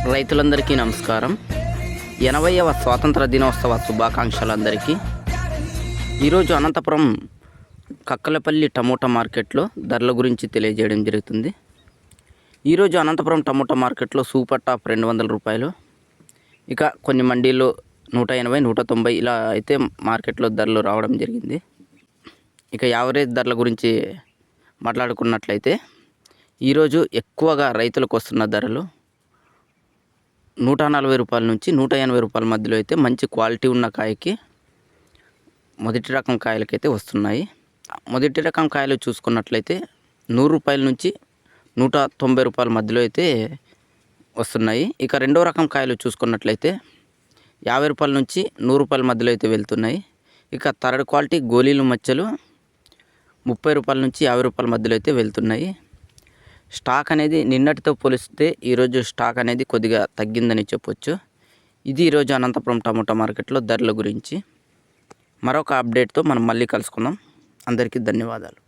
రైతులందరికీ నమస్కారం. 80వ స్వాతంత్ర దినోత్సవ శుభాకాంక్షలు అందరికీ. ఈరోజు అనంతపురం కక్కలపల్లి టమోటా మార్కెట్లో ధరల గురించి తెలియజేయడం జరుగుతుంది. ఈరోజు అనంతపురం టమోటా మార్కెట్లో సూపర్ టాప్ 200 రూపాయలు, ఇక కొన్ని మండీల్లో 180, 190 ఇలా అయితే మార్కెట్లో ధరలు రావడం జరిగింది. ఇక యావరేజ్ ధరల గురించి మాట్లాడుకున్నట్లయితే ఈరోజు ఎక్కువగా రైతులకు వస్తున్న ధరలు 140 రూపాయల నుంచి 180 రూపాయల మధ్యలో అయితే మంచి క్వాలిటీ ఉన్న కాయకి మొదటి రకం కాయలకైతే వస్తున్నాయి. మొదటి రకం కాయలు చూసుకున్నట్లయితే 100 రూపాయల నుంచి 190 రూపాయల మధ్యలో అయితే వస్తున్నాయి. ఇక రెండో రకం కాయలు చూసుకున్నట్లయితే 50 రూపాయల నుంచి 100 రూపాయల మధ్యలో అయితే వెళ్తున్నాయి. ఇక థర్డ్ క్వాలిటీ గోళీలు మచ్చలు 30 రూపాయల నుంచి 50 రూపాయల మధ్యలో అయితే వెళ్తున్నాయి. స్టాక్ అనేది నిన్నటితో పోలిస్తే ఈరోజు స్టాక్ అనేది కొద్దిగా తగ్గిందని చెప్పొచ్చు. ఇది ఈరోజు అనంతపురం టమోటా మార్కెట్లో ధరల గురించి. మరొక అప్డేట్తో మనం మళ్ళీ కలుసుకుందాం. అందరికీ ధన్యవాదాలు.